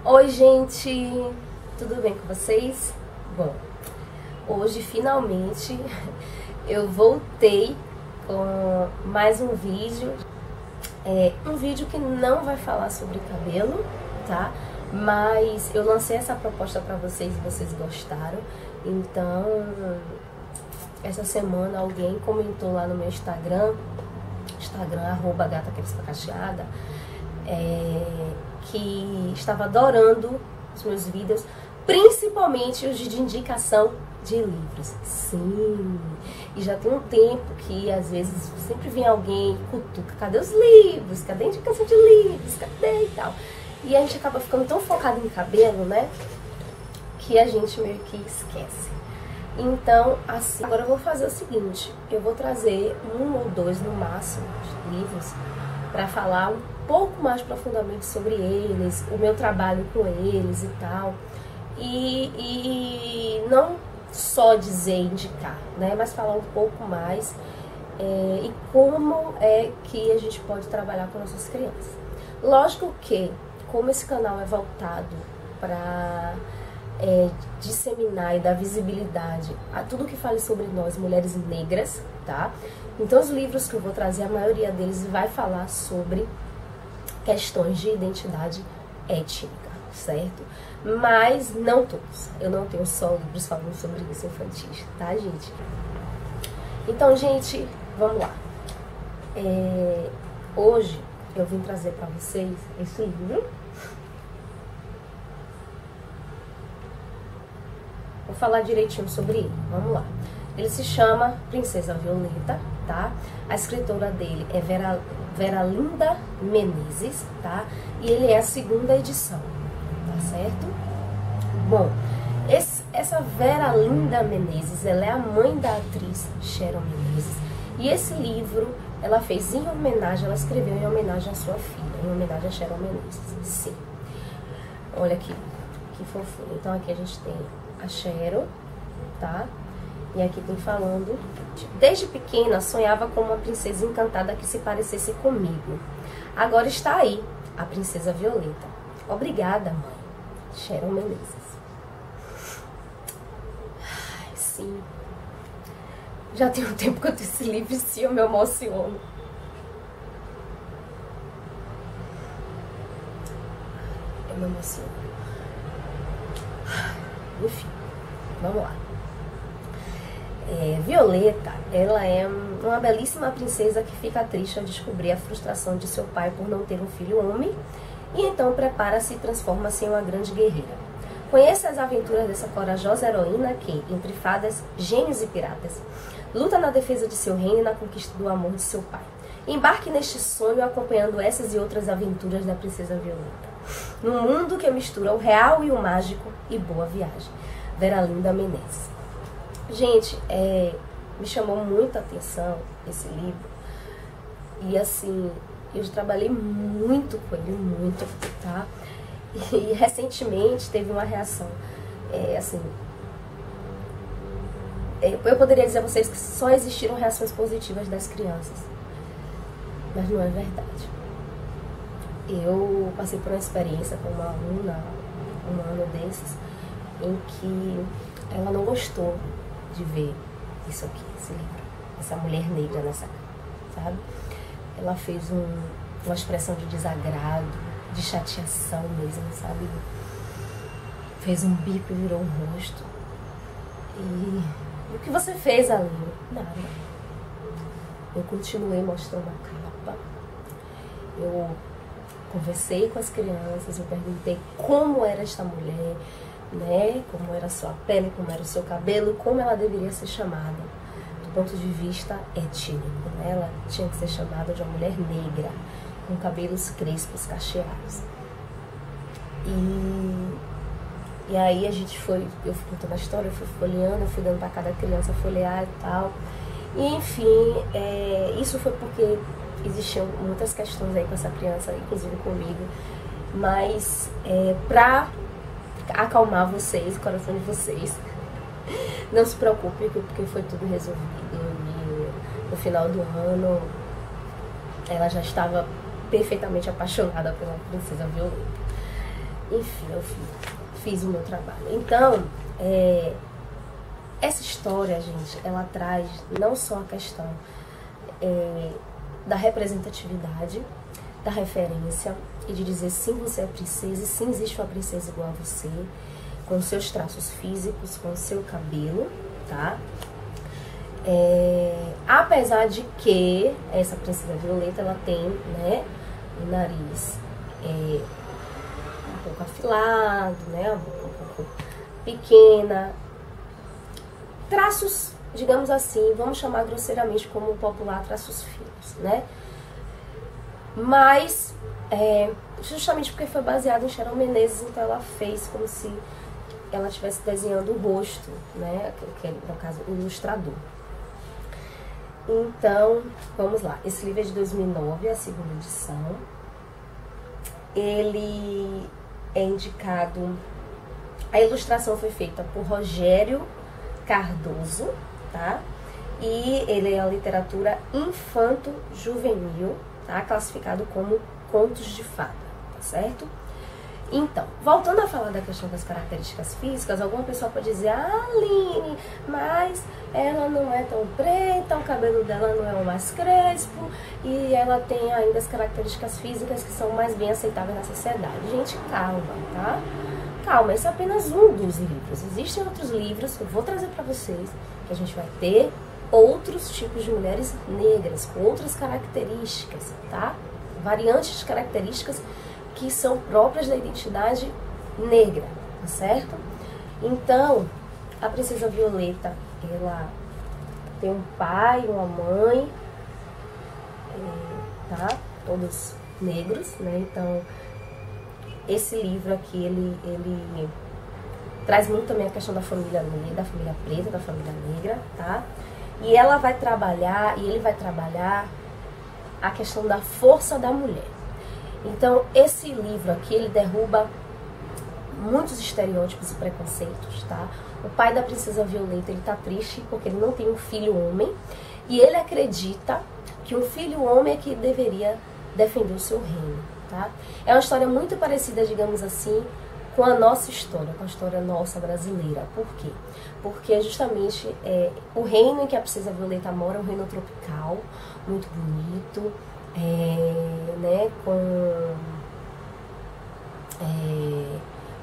Oi, gente! Tudo bem com vocês? Bom, hoje finalmente eu voltei com mais um vídeo. Um vídeo que não vai falar sobre cabelo, tá? Mas eu lancei essa proposta pra vocês e vocês gostaram. Então, essa semana alguém comentou lá no meu Instagram, @gata_cacheada, que estava adorando os meus vídeos, principalmente os de indicação de livros. Sim, e já tem um tempo que às vezes sempre vem alguém e cutuca: cadê os livros? Cadê a indicação de livros? Cadê e tal? E a gente acaba ficando tão focado em cabelo, né, que a gente meio que esquece. Então, assim, agora eu vou fazer o seguinte: eu vou trazer um ou dois no máximo de livros para falar um pouco mais profundamente sobre eles, o meu trabalho com eles e tal. E não só dizer, indicar, né, mas falar um pouco mais e como é que a gente pode trabalhar com nossas crianças. Lógico que, como esse canal é voltado para disseminar e dar visibilidade a tudo que fale sobre nós, mulheres negras, tá? Então os livros que eu vou trazer, a maioria deles vai falar sobre questões de identidade étnica, certo? Mas não todos. Eu não tenho só livros falando sobre isso infantis, tá, gente? Então, gente, vamos lá. Hoje eu vim trazer pra vocês esse livro. Vou falar direitinho sobre ele, vamos lá. Ele se chama Princesa Violeta, tá? A escritora dele é Veralinda Menezes, tá? E ele é a 2ª edição, tá certo? Bom, essa Veralinda Menezes, ela é a mãe da atriz Sharon Menezes. E esse livro ela fez em homenagem, ela escreveu em homenagem à sua filha, em homenagem a Sharon Menezes. Sim. Olha aqui, que fofura. Então aqui a gente tem a Sharon, tá? E aqui tem falando: desde pequena sonhava com uma princesa encantada que se parecesse comigo. Agora está aí, a Princesa Violeta. Obrigada, mãe. Sharon Menezes. Ai, sim. Já tem um tempo que eu tenho esse livro e sim, eu me emociono. Eu me emociono. Enfim, vamos lá. Violeta, ela é uma belíssima princesa que fica triste ao descobrir a frustração de seu pai por não ter um filho homem, e então prepara-se e transforma-se em uma grande guerreira. Conheça as aventuras dessa corajosa heroína que, entre fadas, gênios e piratas, luta na defesa de seu reino e na conquista do amor de seu pai. Embarque neste sonho acompanhando essas e outras aventuras da Princesa Violeta, num mundo que mistura o real e o mágico, e boa viagem. Veralinda Menezes. Gente, me chamou muita atenção esse livro. E assim, eu trabalhei muito com ele, muito, tá? E recentemente teve uma reação, assim... eu poderia dizer a vocês que só existiram reações positivas das crianças. Mas não é verdade. Eu passei por uma experiência com uma aluna, um ano desses, em que ela não gostou de ver isso aqui, esse livro, essa mulher negra nessa cara, sabe? Ela fez uma expressão de desagrado, de chateação mesmo, sabe? Fez um bico e virou um rosto. E o que você fez, Aline? Nada. Eu continuei mostrando a capa. Eu conversei com as crianças, eu perguntei como era esta mulher, né? Como era a sua pele, como era o seu cabelo, como ela deveria ser chamada do ponto de vista étnico, né? Ela tinha que ser chamada de uma mulher negra, com cabelos crespos, cacheados. E aí a gente eu fui contando a história, eu fui folheando, eu fui dando para cada criança folhear e tal. E enfim, isso foi porque existiam muitas questões aí com essa criança, inclusive comigo. Mas pra acalmar vocês, o coração de vocês, não se preocupe, porque foi tudo resolvido. E no final do ano ela já estava perfeitamente apaixonada pela Princesa Violeta. enfim, eu fiz o meu trabalho. Então, essa história, gente, ela traz não só a questão da representatividade, da referência e de dizer sim, você é princesa e sim, existe uma princesa igual a você, com seus traços físicos, com o seu cabelo, tá? Apesar de que essa princesa Violeta, ela tem, né, o nariz um pouco afilado, né, a boca um pouco pequena, traços, digamos assim, vamos chamar grosseiramente como popular, traços finos, né? Mas, justamente porque foi baseado em Sharon Menezes, então ela fez como se ela estivesse desenhando o rosto, né? Que é, no caso, o ilustrador. Então, vamos lá. Esse livro é de 2009, a segunda edição. Ele é indicado... A ilustração foi feita por Rogério Cardoso, tá? E ele é a literatura infanto-juvenil, tá? Classificado como contos de fada, tá certo? Então, voltando a falar da questão das características físicas, alguma pessoa pode dizer: ah, Aline, mas ela não é tão preta, o cabelo dela não é o mais crespo e ela tem ainda as características físicas que são mais bem aceitáveis na sociedade. Gente, calma, tá? Calma, esse é apenas um dos livros. Existem outros livros que eu vou trazer para vocês, que a gente vai ter outros tipos de mulheres negras, com outras características, tá? Variantes de características que são próprias da identidade negra, tá certo? Então, a princesa Violeta, ela tem um pai, uma mãe, tá? Todos negros, né? Então, esse livro aqui, ele traz muito também a questão da família negra, da família preta, da família negra, tá? E ela vai trabalhar, e ele vai trabalhar a questão da força da mulher. Então, esse livro aqui, ele derruba muitos estereótipos e preconceitos, tá? O pai da princesa Violeta, ele tá triste porque ele não tem um filho homem, e ele acredita que um filho homem é que deveria defender o seu reino, tá? É uma história muito parecida, digamos assim, com a nossa história, com a história nossa brasileira. Por quê? Porque justamente o reino em que a princesa Violeta mora é um reino tropical, muito bonito, né,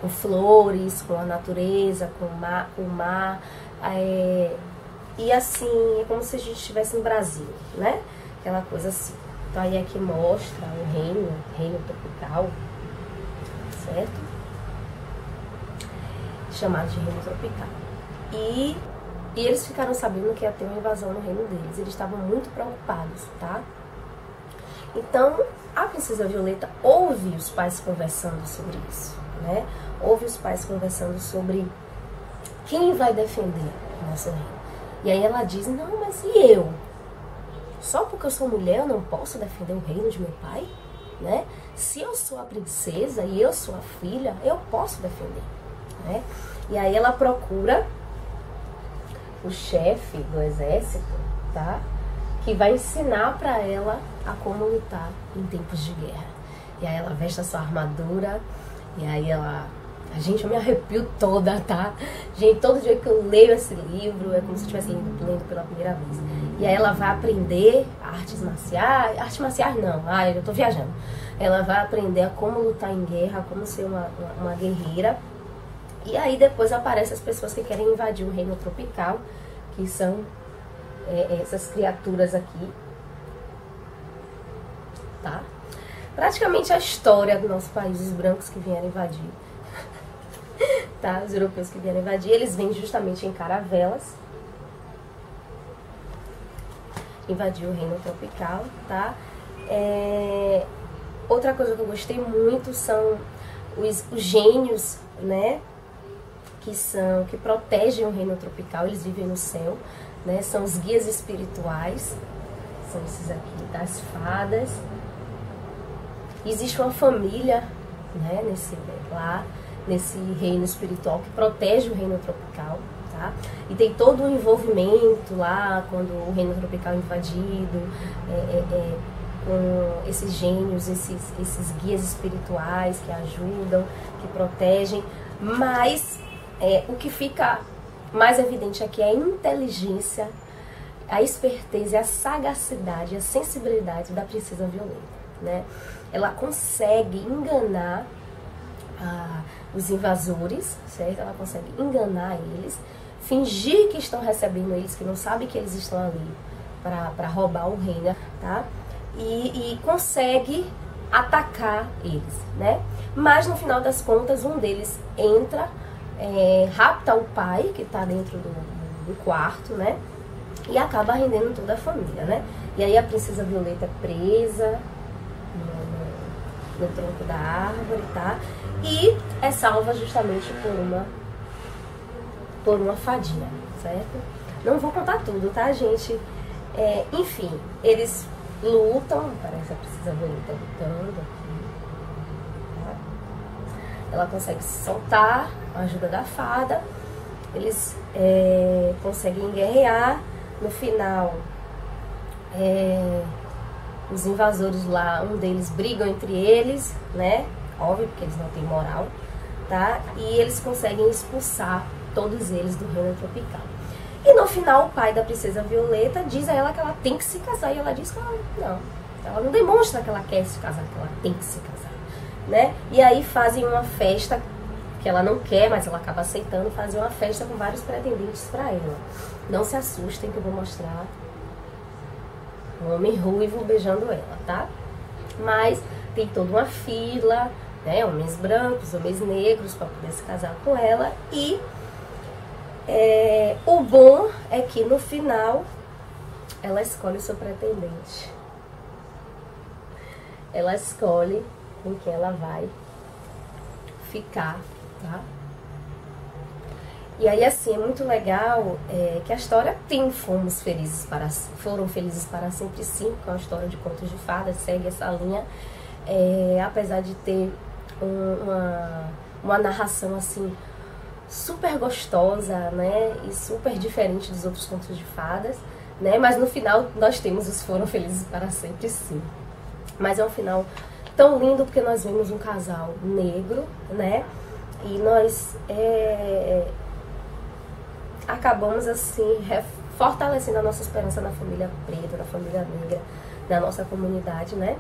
com flores, com a natureza, com o mar, e assim, é como se a gente estivesse no Brasil, né? Aquela coisa assim. Então aí aqui mostra o reino tropical, certo? Chamado de reino tropical. E eles ficaram sabendo que ia ter uma invasão no reino deles. Eles estavam muito preocupados, tá? Então, a princesa Violeta ouve os pais conversando sobre isso, né? Ouve os pais conversando sobre quem vai defender o nosso reino. E aí ela diz: não, mas e eu? Só porque eu sou mulher eu não posso defender o reino de meu pai, né? Se eu sou a princesa e eu sou a filha, eu posso defender, né? E aí ela procura o chefe do exército, tá? Que vai ensinar pra ela a como lutar em tempos de guerra. E aí ela veste a sua armadura, e aí ela... Gente, eu me arrepio toda, tá? Gente, todo dia que eu leio esse livro, é como se eu estivesse lendo pela primeira vez. E aí ela vai aprender artes marciais... Artes marciais não, eu tô viajando. Ela vai aprender a como lutar em guerra, a como ser uma guerreira. E aí depois aparecem as pessoas que querem invadir o reino tropical, que são essas criaturas aqui, tá? Praticamente a história do nosso país, os brancos que vieram invadir, tá? Os europeus que vieram invadir, eles vêm justamente em caravelas invadir o reino tropical, tá? Outra coisa que eu gostei muito são os gênios, né? Que protegem o reino tropical, eles vivem no céu, né? São os guias espirituais, são esses aqui, das fadas. Existe uma família, né, nesse reino espiritual que protege o reino tropical, tá? E tem todo um envolvimento lá, quando o reino tropical é invadido, com esses gênios, esses guias espirituais que ajudam, que protegem, mas o que fica mais evidente aqui é a inteligência, a esperteza, a sagacidade, a sensibilidade da princesa Violeta, né? Ela consegue enganar os invasores, certo? Ela consegue enganar eles, fingir que estão recebendo eles, que não sabem que eles estão ali para roubar o reino, tá? E consegue atacar eles, né? Mas no final das contas, um deles entra, rapta o pai, que está dentro do quarto, né? E acaba rendendo toda a família, né? E aí a princesa Violeta é presa no tronco da árvore, tá? E é salva justamente por uma fadinha, certo? Não vou contar tudo, tá, gente? Enfim, eles lutam, parece a princesa Violeta lutando aqui, tá? Ela consegue se soltar com a ajuda da fada, eles conseguem guerrear. No final, os invasores lá, um deles brigam entre eles, né? Óbvio, porque eles não têm moral, tá? E eles conseguem expulsar todos eles do reino tropical. E no final, o pai da princesa Violeta diz a ela que ela tem que se casar. E ela diz que ela não demonstra que ela quer se casar, que ela tem que se casar, né? E aí fazem uma festa, que ela não quer, mas ela acaba aceitando, fazer uma festa com vários pretendentes para ela. Não se assustem que eu vou mostrar um homem ruivo beijando ela, tá? Mas tem toda uma fila, né? Homens brancos, homens negros, para poder se casar com ela. E o bom é que no final ela escolhe o seu pretendente. Ela escolhe com quem ela vai ficar, tá? E aí, assim, é muito legal que a história foram felizes para sempre, sim, com a história de contos de fadas, segue essa linha, apesar de ter uma narração, assim, super gostosa, né, e super diferente dos outros contos de fadas, né, mas no final nós temos os foram felizes para sempre, sim. Mas é um final tão lindo porque nós vemos um casal negro, né, e nós acabamos assim fortalecendo a nossa esperança na família preta, na família negra, na nossa comunidade, né?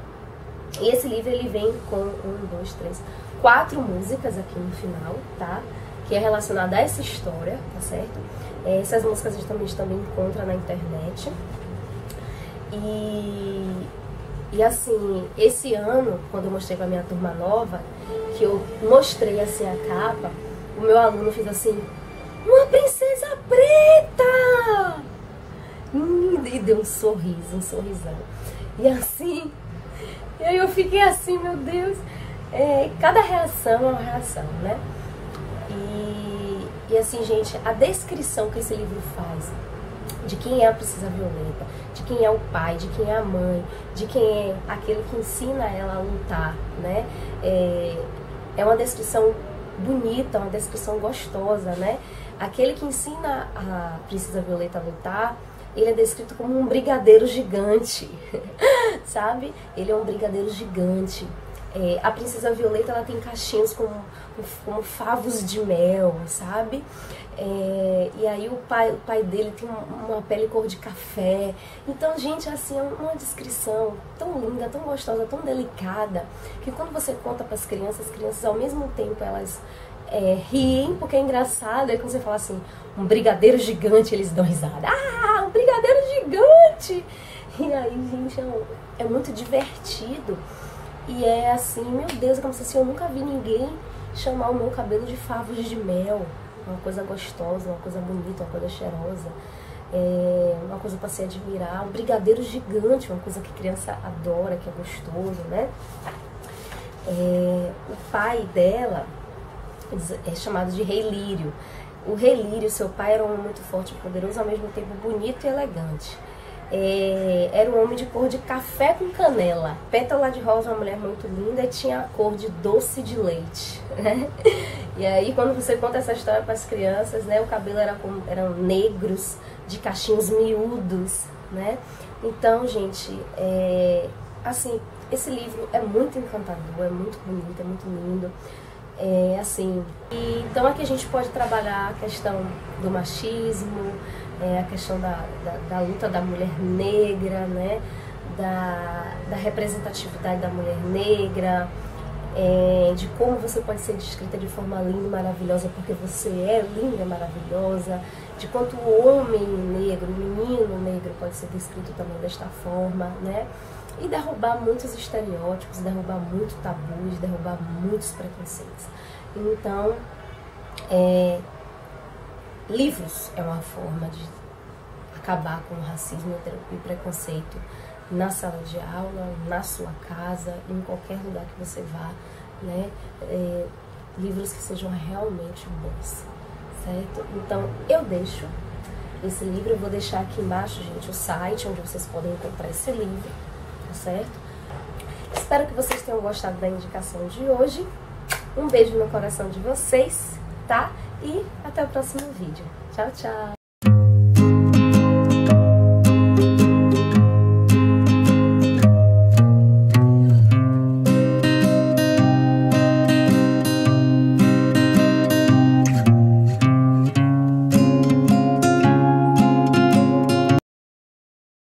E esse livro ele vem com 4 músicas aqui no final, tá? Que é relacionada a essa história, tá certo? Essas músicas a gente também encontra na internet. E assim, esse ano, quando eu mostrei pra minha turma nova, que eu mostrei assim a capa, o meu aluno fez assim: uma princesa preta! E deu um sorrisão. E assim, e aí eu fiquei assim, meu Deus, cada reação é uma reação, né? E assim, gente, a descrição que esse livro faz de quem é a princesa Violeta, de quem é o pai, de quem é a mãe, de quem é aquele que ensina ela a lutar, né? É uma descrição bonita, uma descrição gostosa, né? Aquele que ensina a princesa Violeta a lutar, ele é descrito como um brigadeiro gigante, sabe? Ele é um brigadeiro gigante. A princesa Violeta, ela tem cachinhos como favos de mel, sabe? E aí o pai dele tem uma pele cor de café. Então, gente, assim, é uma descrição tão linda, tão gostosa, tão delicada, que quando você conta para as crianças ao mesmo tempo elas riem, porque é engraçado. Aí quando você fala assim, um brigadeiro gigante, eles dão risada. Ah, um brigadeiro gigante! E aí, gente, é muito divertido. E é assim, meu Deus, é como se assim, eu nunca vi ninguém chamar o meu cabelo de favos de mel. Uma coisa gostosa, uma coisa bonita, uma coisa cheirosa. Uma coisa para se admirar. Um brigadeiro gigante, uma coisa que criança adora, que é gostoso, né? O pai dela é chamado de Rei Lírio. O Rei Lírio, seu pai, era um homem muito forte e poderoso, ao mesmo tempo bonito e elegante. Era um homem de cor de café com canela, pétala de rosa, uma mulher muito linda, e tinha a cor de doce de leite, né? E aí, quando você conta essa história para as crianças, né, o cabelo eram negros, de cachinhos miúdos, né? Então, gente, assim, esse livro é muito encantador, é muito bonito, é muito lindo. Então aqui a gente pode trabalhar a questão do machismo, a questão da luta da mulher negra, né? Da representatividade da mulher negra, de como você pode ser descrita de forma linda e maravilhosa porque você é linda e maravilhosa, de quanto o homem negro, o menino negro pode ser descrito também desta forma, né? E derrubar muitos estereótipos, derrubar muitos tabus, derrubar muitos preconceitos. Então, livros é uma forma de acabar com o racismo e preconceito na sala de aula, na sua casa, em qualquer lugar que você vá, né? Livros que sejam realmente bons, certo? Então, eu deixo esse livro, eu vou deixar aqui embaixo, gente, o site onde vocês podem encontrar esse livro, tá certo? Espero que vocês tenham gostado da indicação de hoje. Um beijo no coração de vocês, tá? E até o próximo vídeo. Tchau, tchau!